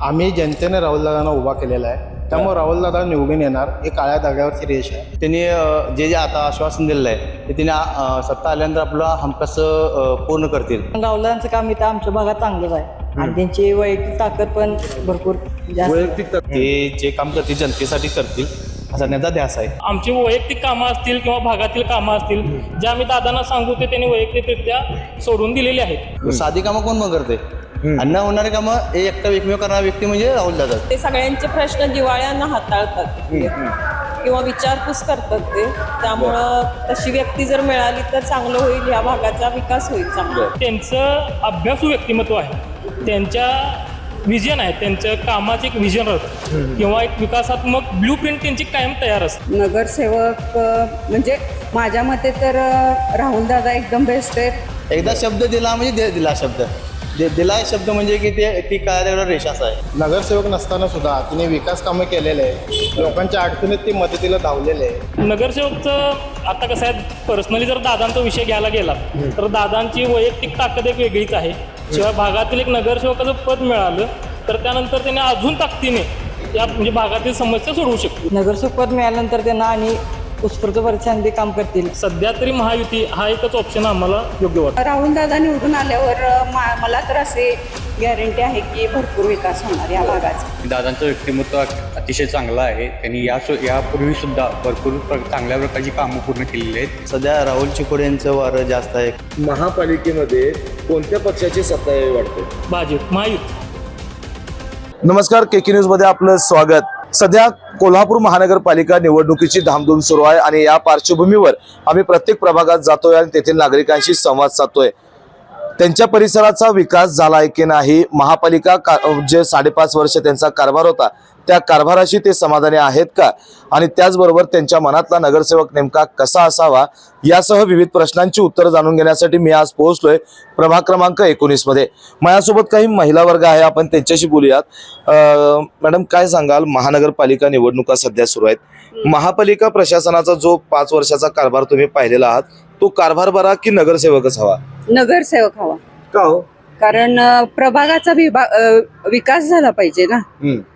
आम्ही जनतेने राहुलदादांना उभा केलेला आहे, त्यामुळे राहुलदादा निवडून येणार. हे काळ्या धाग्यावरची रेष आहे. त्यांनी जे आता आश्वासन दिलेलं आहे ते त्यांनी सत्ता आल्यानंतर आपला हमखास पूर्ण करतील. राहुलांचं काम इथं आमच्या भागात चांगलंच आहे आणि त्यांची वैयक्तिक ताकद पण भरपूर जास्त. ते जे काम करतील जनतेसाठी करतील असा त्यांचा ध्यास आहे. आमची वैयक्तिक कामं असतील किंवा भागातील कामं असतील जे आम्ही दादांना सांगू ते त्यांनी वैयक्तिकरित्या सोडून दिलेली आहेत. साधी कामं कोण मग करते? अन्न होणारी कामं हे एकमेव करणारा व्यक्ती म्हणजे राहुलदादा. ते सगळ्यांचे प्रश्न जिव्हाळ्यानं हाताळतात किंवा विचारपूस करतात ते. त्यामुळं तशी व्यक्ती जर मिळाली तर चांगलं होईल, या भागाचा विकास होईल चांगला. त्यांचं अभ्यासू व्यक्तिमत्व आहे, त्यांच्या विजन आहे, त्यांच्या कामाचे एक विजन असतं किंवा एक विकासात्मक ब्ल्यू प्रिंट त्यांची कायम तयार असते. नगरसेवक म्हणजे माझ्या मते तर राहुलदादा एकदम बेस्ट आहेत. एकदा शब्द दिला म्हणजे दिला शब्द दिला शब्द म्हणजे की ती काळ्या रेषाच आहे. नगरसेवक नसताना सुद्धा तिने विकास कामं केलेले आहे. लोकांच्या अडचणीत ती मदतीला धावलेले आहे. नगरसेवकचं आता कसं आहे, पर्सनली जर दादांचा विषय घ्यायला गेला तर दादांची वैयक्तिक ताकद एक वेगळीच आहे. शिवाय भागातील एक नगरसेवकाचं पद मिळालं तर त्यानंतर त्याने अजून ताकदीने या म्हणजे भागातील समस्या सोडवू शकतो. नगरसेवक पद मिळाल्यानंतर त्यांना आणि उत्स्फूर्त परिस्थिती काम करतील. सध्या तरी महायुती हा एकच ऑप्शन आम्हाला योग्य वाटतो. राहुलदादा निवडून आल्यावर मला तर असे गॅरंटी आहे की भरपूर विकास होणार या भागाचा. दादांचं व्यक्तिमत्व अतिशय चांगलं आहे. त्यांनी यापूर्वी सुद्धा भरपूर चांगल्या प्रकारची कामं पूर्ण केलेली आहेत. सध्या राहुल चिकोडे यांचं वारं जास्त आहे. महापालिकेमध्ये कोणत्या पक्षाची सत्ता यावी वाटते? भाजप महायुती. नमस्कार, केके न्यूज मध्ये आपलं स्वागत. सध्या कोल्हापूर महानगरपालिका निवडणुकीची धामधूम सुरू आहे आणि या पार्श्वभूमीवर आम्ही प्रत्येक प्रभागात जातोय आणि तेथील नागरिकांशी संवाद साधतोय. त्यांच्या परिसराचा विकास झाला आहे की नाही, महापालिका जे 5.5 वर्ष त्यांचा कारभार होता त्या कारभाराशी ते समाधानी आहेत का, आणि त्याचबरोबर त्यांच्या मनातला नगरसेवक नेमका कसा असावा यासह विविध प्रश्नांची उत्तरं जाणून घेण्यासाठी मी आज पोहोचलोय प्रभाग क्रमांक 19 मध्ये. माझ्यासोबत काही महिला वर्ग आहे, आपण त्यांच्याशी बोलूयात. मॅडम, काय सांगाल, महानगरपालिका निवडणुका सध्या सुरू आहेत. महापालिका प्रशासनाचा जो 5 वर्षाचा कारभार तुम्ही पाहिलेला आहात, तो कारभार बरा की नगरसेवकच हवा? नगरसेवक हवा. का हो? कारण प्रभागाचा विकास झाला पाहिजे ना.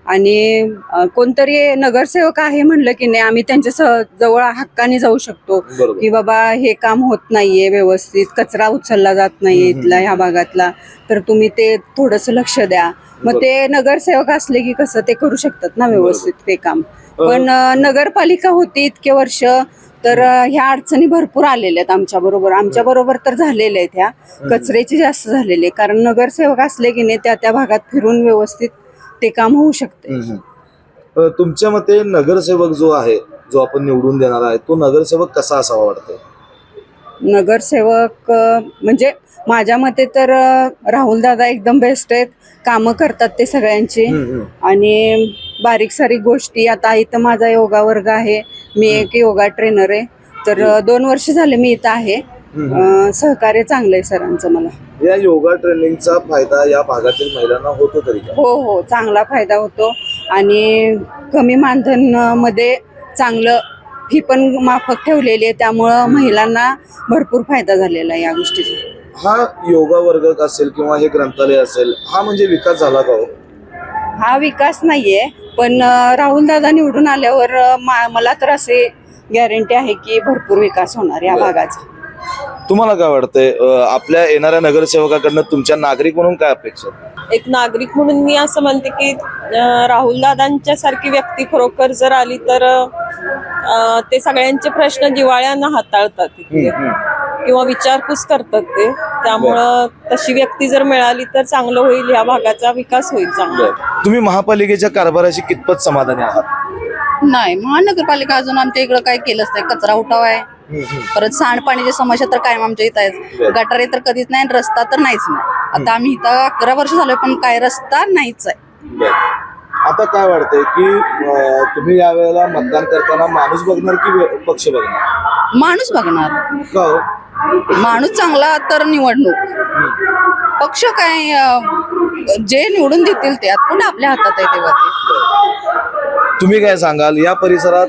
आणि कोणतरी नगरसेवक आहे म्हणलं की नाही, आम्ही त्यांच्या जवळ हक्काने जाऊ शकतो की बाबा हे काम होत नाहीये व्यवस्थित, कचरा उचलला जात नाही इथला ह्या भागातला, तर तुम्ही ते थोडंसं लक्ष द्या. मग ते नगरसेवक असले की कसं ते करू शकतात ना व्यवस्थित ते काम. पण नगरपालिका होती इतके वर्ष तर ह्या अडचणी भरपूर आलेल्या आहेत आमच्या बरोबर तर झालेल्या आहेत. ह्या कचऱ्याची जास्त झालेली आहे, कारण नगरसेवक असले की नाही त्या भागात फिरून व्यवस्थित ते काम होऊ शकते. तुमच्या मते नगरसेवक जो आहे, जो आपण निवडून देणार आहे, तो नगरसेवक कसा असावा वाटतं? नगरसेवक म्हणजे माझ्या मते तर राहुलदादा एकदम बेस्ट आहेत. कामं करतात ते सगळ्यांची आणि बारीक सारीक गोष्टी. आता इथं माझा योगा वर्ग आहे, मी एक योगा ट्रेनर आहे, तर 2 वर्ष झाले मी इथं आहे. सहकार्य चांगलं आहे सरांचं मला. या योगा ट्रेनिंगचा फायदा या भागातील महिलांना होतो तरी का? हो, चांगला फायदा होतो आणि कमी मानधन मध्ये चांगलं फी पण माफक ठेवलेली आहे, त्यामुळं महिलांना भरपूर फायदा झालेला आहे या गोष्टीचा. हा योगा वर्ग असेल किंवा हे ग्रंथालय असेल, हा म्हणजे विकास झाला का हो? हा विकास नाहीये, पण राहुलदादा निवडून आल्यावर मला तर असे गॅरंटी आहे की भरपूर विकास होणार या भागाचा. तुम्हाला काय वाटतंय, आपल्या येणाऱ्या नगरसेवकाकडनं तुमच्या नागरिक म्हणून काय अपेक्षा? एक नागरिक म्हणून मी असं म्हणते की राहुलदादांच्या सारखी व्यक्ती खरोखर जर आली तर ते सगळ्यांचे प्रश्न जिव्हाळ्यानं हाताळतात किंवा विचारपूस करतात ते. त्यामुळं तशी व्यक्ती जर मिळाली तर चांगलं होईल, या भागाचा विकास होईल चांगला. तुम्ही महापालिकेच्या कारभाराशी कितपत समाधानी आहात? नाही, महानगरपालिका अजून आमच्या इकडं काय केलंच नाही. कचरा उठाव आहे, परत सांडपाणीची समस्या तर कायम आमच्या इथं आहे. गटारे तर कधीच नाही, रस्ता तर नाहीच नाही. आता आम्ही इथं 11 वर्ष झालोय पण काय रस्ता नाहीच आहे. आता काय वाटतंय की तुम्ही यावेळेला मतदान करताना माणूस बघणार की पक्ष बघणार? माणूस बघणार. का हो? माणूस चांगला तर निवडणूक. पक्ष काय जे निवडून देतील ते कुठं आपल्या हातात आहे तेव्हा ते. तुम्ही काय सांगाल, या परिसरात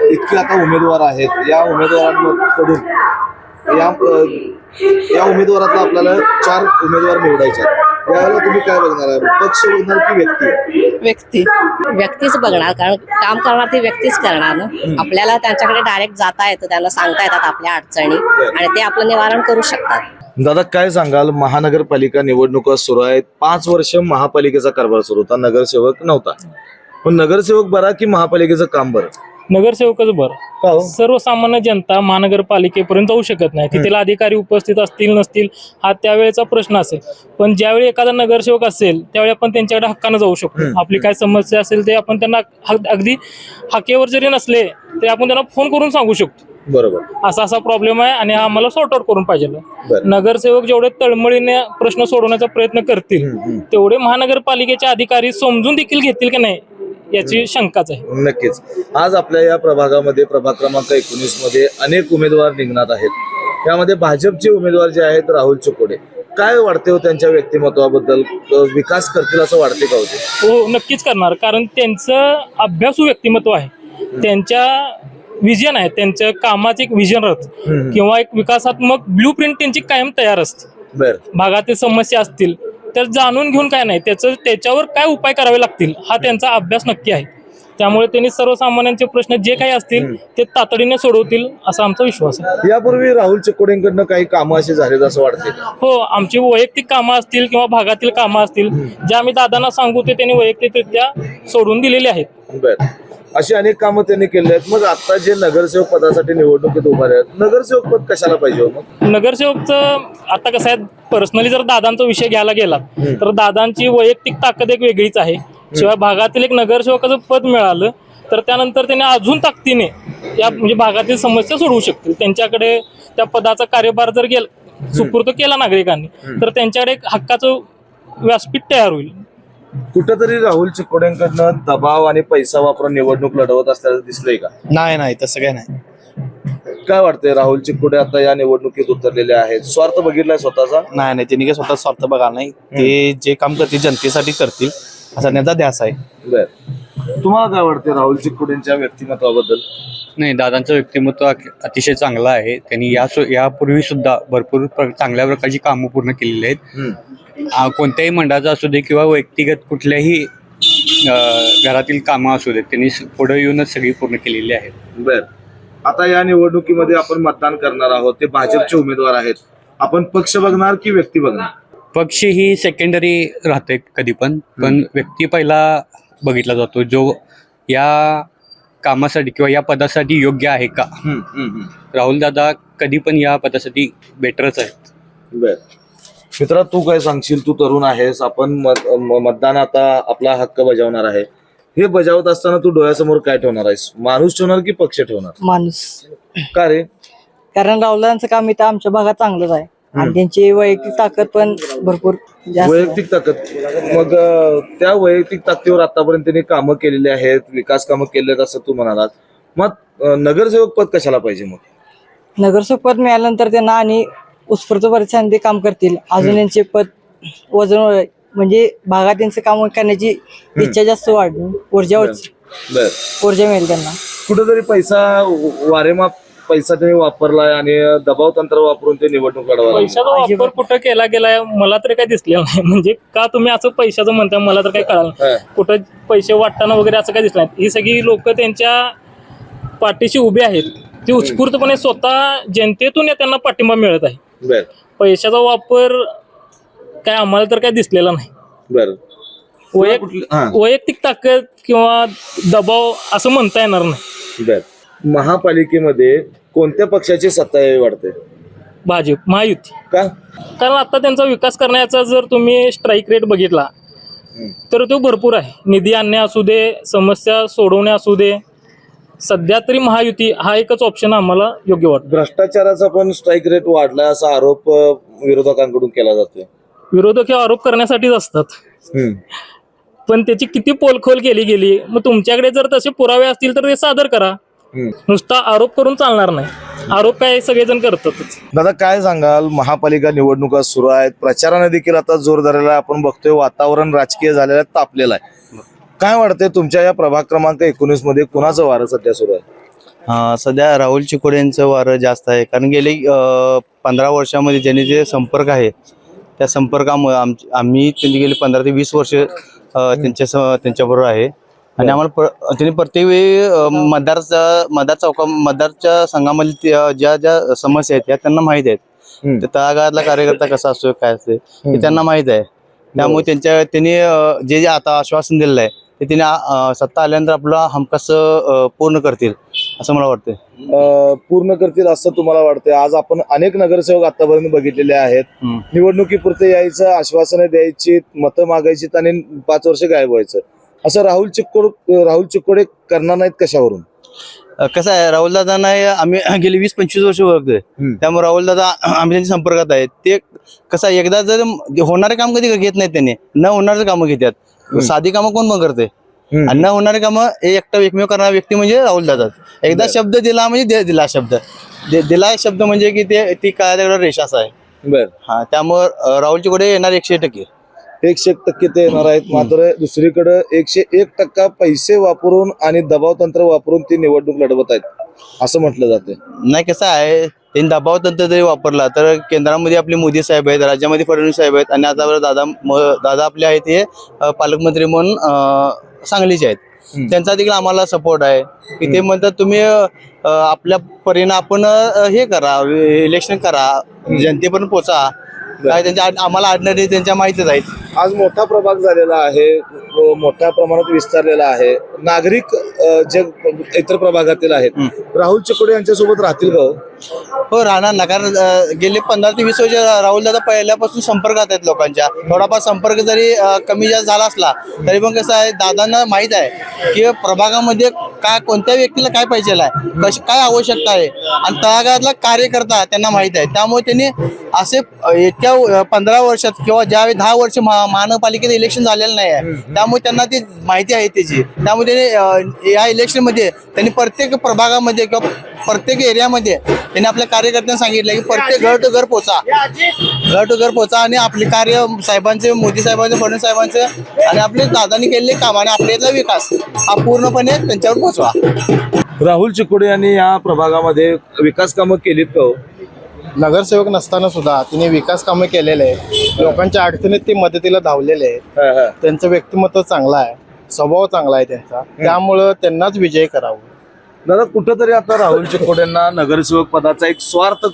इतके आता उमेदवार आहेत, या उमेदवारांकडून या उमेदवारातला आपल्याला 4 उमेदवार निवडायचे आहेत. यावेळेला तुम्ही काय बघणार आहे, पक्ष बघणार की व्यक्ती? व्यक्ती व्यक्तीच बघणार, कारण काम करणार ती व्यक्तीच करणार ना. आपल्याला त्यांच्याकडे डायरेक्ट जाता येतं, त्यांना सांगता येतात आपल्या अडचणी आणि ते आपलं निवारण करू शकतात. दादा काय सांगाल, महानगरपालिका निवडणुका सुरू आहेत, 5 वर्ष महापालिकेचा कारभार सुरू होता, नगरसेवक नव्हता. पण नगरसेवक बरा की महापालिकेचं काम बरं? नगरसेवकच बरं. का हो? सर्वसामान्य जनता महानगरपालिकेपर्यंत जाऊ शकत नाही. तिथला अधिकारी उपस्थित असतील नसतील हा त्यावेळेचा प्रश्न असेल. पण ज्यावेळी एखादा नगरसेवक असेल त्यावेळी आपण त्यांच्याकडे हक्कानं जाऊ शकतो. आपली काय समस्या असेल ते आपण त्यांना अगदी हाकेवर जरी नसले तरी आपण त्यांना फोन करून सांगू शकतो. बरोबर. असा प्रॉब्लेम आहे आणि हा आम्हाला सॉर्ट आउट करून पाहिजे. बरं. नगरसेवक जेवढे तळमळीने प्रश्न सोडवण्याचा प्रयत्न करतील तेवढे महानगरपालिकेचे अधिकारी समजून देखील घेतील की नाही याची शंकाच आहे. नक्कीच. आज आपल्या या प्रभागामध्ये प्रभाग क्रमांक 19 मध्ये अनेक उमेदवार रिंगणात आहेत. त्यामध्ये भाजपचे उमेदवार जे आहेत राहुल चिकोडे, काय वाटते हो त्यांच्या व्यक्तिमत्वाबद्दल? विकास करतील असं वाटते का होते? हो, नक्कीच करणार, कारण त्यांचं अभ्यासू व्यक्तिमत्व आहे. त्यांच्या विजन आहे, त्यांच्या कामाचे एक विजन असतं किंवा एक विकासात्मक ब्ल्यू प्रिंट त्यांची कायम तयार असते. बर. भागातील समस्या असतील तर जाणून घेऊन काय नाही त्याच्यावर काय उपाय करावे लागतील हा त्यांचा अभ्यास नक्की आहे. त्यामुळे त्यांनी सर्वसामान्यांचे प्रश्न जे काही असतील ते तातडीने सोडवतील असा आमचा विश्वास आहे. यापूर्वी राहुल चिकोडेंकडनं काही कामं असे झालेत असं वाटते का? हो, आमची वैयक्तिक कामं असतील किंवा भागातील कामं असतील जे आम्ही दादांना सांगू ते त्यांनी वैयक्तिकरित्या सोडून दिलेले आहेत. बर. अशी अनेक कामं त्यांनी केली आहेत. मग आता जे नगरसेवक पदासाठी निवडणुकीत उभारे आहेत, नगरसेवक पद कशाला पाहिजे? मग नगरसेवकचं आता कसं आहे, पर्सनली जर दादांचा विषय घ्यायला गेला तर दादांची वैयक्तिक ताकद एक वेगळीच आहे. शिवाय भागातील एक नगरसेवकाचं पद मिळालं तर त्यानंतर त्यांनी अजून ताकदीने या म्हणजे भागातील समस्या सोडवू शकतील. त्यांच्याकडे त्या पदाचा कार्यभार जर सुपूर्द केला नागरिकांनी तर त्यांच्याकडे एक हक्काचं व्यासपीठ तयार होईल. कुठंतरी राहुल चिकोडेंकडनं दबाव आणि पैसा वापरून निवडणूक लढवत असल्याचं दिसलंय का? नाही, तसं काय नाही. काय वाटतंय, राहुल चिकोडे आता या निवडणुकीत उतरलेले आहेत, स्वार्थ बघितलाय स्वतःचा? नाही, त्यांनी काय स्वतः स्वार्थ बघा नाही. ते जे काम करतील जनतेसाठी करतील असा त्यांचा ध्यास आहे. बर. तुम्हाला काय वाटतंय राहुल चिकोडेंच्या व्यक्तिमत्वाबद्दल? नाही, दादांचं व्यक्तिमत्व अतिशय चांगलं आहे. त्यांनी यापूर्वी सुद्धा भरपूर चांगल्या प्रकारची कामं पूर्ण केलेली आहेत. कोणत्याही मंडळाचं असू दे किंवा व्यक्तिगत कुठल्याही घरातील कामं असू दे त्यांनी पुढे येऊनच सगळी पूर्ण केलेली आहेत. बर. आता या निवडणुकीमध्ये आपण मतदान करणार आहोत, ते भाजपचे उमेदवार आहेत. आपण पक्ष बघणार की व्यक्ती बघणार? पक्ष ही सेकंडरी राहते कधी पण व्यक्ती पहिला बघितला जातो, जो या कामासाठी किंवा या पदासाठी योग्य आहे का. राहुल दादा कधी पण या पदासाठी बेटरच आहेत. बर. मित्रा, तू काय सांगशील? तू तरुण आहेस, आपण मतदान आता आपला हक्क बजावणार आहे. हे बजावत असताना तू डोळ्यासमोर काय ठेवणार आहेस? माणूस ठेवणार की पक्ष ठेवणार? माणूस. का रे? कारण राहुलांचं काम इथं आमच्या भागात चांगलंच आहे आणि त्यांची वैयक्तिक ताकद पण भरपूर जास्त आहे. वैयक्तिक ताकद. मग त्या वैयक्तिक ताकदीवर आतापर्यंत त्यांनी कामं केलेली आहेत, विकास कामं केले आहेत असं तू म्हणालात. मग नगरसेवक पद कशाला पाहिजे? मग नगरसेवक पद मिळाल्यानंतर त्यांना आणि उत्स्फूर्त परिस्थिती काम करतील. अजून यांचे पद वजन म्हणजे भागात त्यांचं काम करण्याची इच्छा जास्त वाढून ऊर्जा मिळेल त्यांना. कुठेतरी पैसा त्यांनी वापरलाय आणि दबाव तंत्र वापरून ते निवडणूक लढवा. पैशाचा वापर कुठं केला गेलाय मला तरी काही दिसलेलं नाही. म्हणजे का तुम्ही असं पैशाचं म्हणताय मला तर काही कळलं नाही. कुठं पैसे वाटताना वगैरे असं काही दिसलं नाही. ही सगळी लोक त्यांच्या पाठीशी उभी आहेत. ती उत्स्फूर्तपणे स्वतः जनतेतून त्यांना पाठिंबा मिळत आहे. पैशाचा वापर काय आम्हाला तर काय दिसलेला नाही. वैयक्तिक ताकद किंवा दबाव असं म्हणता येणार नाही. महापालिकेमध्ये कोणत्या पक्षाची सत्ता यावी वाटते? भाजप, महायुती. का? कारण आता त्यांचा विकास करण्याचा जर तुम्ही स्ट्राईक रेट बघितला तर तो भरपूर आहे. निधी आणणे असू दे, समस्या सोडवणे असू दे, सध्या तरी महायुती हा एकच ऑप्शन आम्हाला योग्य वाटतो. भ्रष्टाचाराचा पण स्ट्राईक रेट वाढलाय असा आरोप विरोधकांकडून केला जातोय. विरोधक हे आरोप करण्यासाठीच असतात, पण त्याची किती पोलखोल केली गेली. मग तुमच्याकडे जर तसे पुरावे असतील तर ते सादर करा. नुसता आरोप करून चालणार नाही. आरोप काय सगळेजण करतातच. दादा काय सांगाल, महापालिका निवडणुका सुरू आहेत, प्रचाराने देखील आता जोर धरलेला आहे. आपण बघतोय वातावरण राजकीय झालेलं आहे, तापलेलं आहे. काय वाटतंय तुमच्या या प्रभाग क्रमांक 19 मध्ये कुणाचं वारं सध्या सुरू आहे? सध्या राहुल चिकोडेंचं वारं जास्त आहे, कारण गेले 15 वर्षामध्ये ज्यांनी जे संपर्क आहे त्या संपर्कामुळे आम्ही त्यांची गेली 15 ते 20 वर्ष त्यांच्याबरोबर आहे आणि आम्हाला त्यांनी प्रत्येक वेळी मतदारच्या संघामधील ज्या ज्या समस्या आहेत त्या त्यांना माहीत आहेत. तर तळागाळातला कार्यकर्ता कसा असतो काय असते हे त्यांना माहीत आहे. त्यामुळे त्यांनी जे आता आश्वासन दिलेलं आहे ते त्यांनी सत्ता आल्यानंतर आपला हमखास पूर्ण करतील असं मला वाटतं. पूर्ण करतील असं तुम्हाला वाटतंय? आज आपण अनेक नगरसेवक आतापर्यंत बघितलेले आहेत. निवडणुकीपुरते यायचं, आश्वासनं द्यायची, मतं मागायची आणि 5 वर्ष गायब व्हायचं. असं राहुल चिक्कोडे करणार नाहीत कशावरून? कसं आहे, राहुल दादांना आम्ही गेली 20-25 वर्ष ओळखतोय. त्यामुळे राहुल दादा आम्ही त्यांच्या संपर्कात आहेत. ते कसं आहे, एकदा जर होणारे काम कधी घेत नाहीत, त्यांनी न होणारे कामं घेतात. साधी कामं कोण पण करते आणि न होणारे कामं हे एकमेव करणारा व्यक्ती म्हणजे राहुल दादा. एकदा शब्द दिला म्हणजे दिला दिला शब्द म्हणजे की ती काय रेषाच आहे. बर. हा, त्यामुळे राहुल चिक्कोडे येणार 100%. 100% ते येणार आहेत. मात्र दुसरीकडे 101% पैसे वापरून आणि दबाव तंत्र वापरून ती निवडणूक लढवत आहेत असं म्हटलं जाते. नाही, कसं आहे, त्यांनी दबाव तंत्र जरी वापरला तर केंद्रामध्ये आपले मोदी साहेब आहेत, राज्यामध्ये फडणवीस साहेब आहेत आणि आता दादा आपले आहेत हे पालकमंत्री म्हणून सांगलीचे आहेत. त्यांचा देखील आम्हाला सपोर्ट आहे की ते म्हणतात तुम्ही आपल्या परीने आपण हे करा, इलेक्शन करा, जनतेपर्यंत पोचा. काय त्यांच्या आम्हाला आडणारे त्यांच्या माहितीच आहेत. आज मोठा प्रभाग झालेला आहे, मोठ्या प्रमाणात विस्तारलेला आहे. नागरिक जे इतर प्रभागातील आहेत राहुल चिक्कोडे यांच्यासोबत राहतील का? हो, राहणार ना, कारण गेले 15 ते 20 वर्ष राहुल दादा पहिल्यापासून संपर्कात आहेत लोकांच्या. थोडाफार संपर्क जरी कमी जास्त झाला असला तरी पण कसं आहे, दादांना माहित आहे की प्रभागामध्ये काय कोणत्या व्यक्तीला काय पाहिजे आहे, काय आवश्यकता आहे आणि तळागाळातला कार्यकर्ता त्यांना माहित आहे. त्यामुळे त्यांनी असे येत्या 15 वर्षात किंवा ज्यावेळी 10 वर्ष महानगरपालिकेचं इलेक्शन झालेलं नाही आहे त्यामुळे त्यांना ती माहिती आहे त्याची. त्यामुळे त्यांनी या इलेक्शनमध्ये त्यांनी प्रत्येक प्रभागामध्ये किंवा प्रत्येक एरियामध्ये त्यांनी आपल्या कार्यकर्त्यांना सांगितलं की प्रत्येक घर टू घर पोचा आणि आपले कार्य साहेबांचे, मोदी साहेबांचे, फडणवीस साहेबांचे आणि आपले दादांनी केलेले काम आणि आपल्यातला विकास हा पूर्णपणे त्यांच्यावर पोहोचवा. राहुल चिक्कोडे यांनी या प्रभागामध्ये विकास कामं केलीत का? नगरसेवक नसताना सुद्धा तिने विकास कामं केलेले आहे. लोकांच्या अडचणीत ते मदतीला धावलेले आहे. त्यांचं व्यक्तिमत्व चांगलं आहे, स्वभाव चांगला आहे त्यांचा, त्यामुळं त्यांनाच विजय करावं. दादा, कुठंतरी आता राहुल चिक्कोडेंना नगरसेवक पदाचा एक स्वार्थ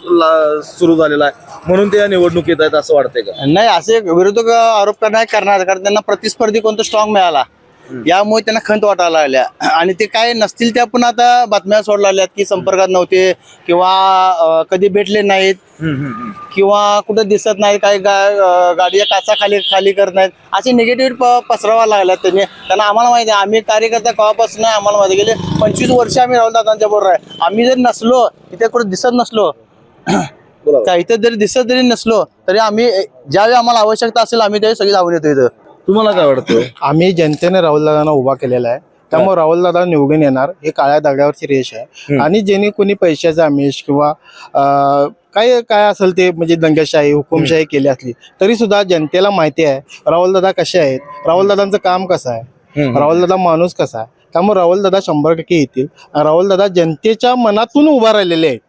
सुरू झालेला आहे म्हणून ते या निवडणुकीत आहेत असं वाटतंय का? नाही, असे विरोधक आरोप करणार कारण त्यांना प्रतिस्पर्धी कोणता स्ट्रॉंग मिळाला यामुळे त्यांना खंत वाटायला लागल्या आणि ते काय नसतील त्या पण आता बातम्या सोडल्या लागल्यात की संपर्कात नव्हते किंवा कधी भेटले नाहीत किंवा कुठं दिसत नाही, काही गाडीच्या काचा खाली करत नाहीत, असे निगेटिव्ह पसरवा लागल्यात त्यांना. आम्हाला माहिती आहे, आम्ही कार्यकर्ता केव्हापासून नाही आम्हाला माहिती, गेले 25 वर्ष आम्ही राहुल दादांच्या बरोबर आहे. आम्ही जर नसलो इथे कुठं दिसत नसलो इथं जरी दिसत जरी नसलो तरी आम्ही ज्यावेळी आम्हाला आवश्यकता असेल आम्ही त्यावेळी सगळी धावून येतो इथं. तुम्हाला काय वाटतं? आम्ही जनतेने राहुल दादांना उभा केलेला आहे, त्यामुळे राहुल दादा निवडून येणार हे काळ्या दगडावरची रेष आहे. आणि ज्यांनी कोणी पैशाचा आमिष किंवा काय असेल ते म्हणजे दंगेशाही, हुकुमशाही केली असली तरी सुद्धा जनतेला माहिती आहे राहुल दादा कसे आहेत, राहुल दादांचं काम कसं आहे, राहुल दादा माणूस कसा आहे. त्यामुळे राहुल दादा 100% येतील. राहुल दादा जनतेच्या मनातून उभा राहिलेले आहेत.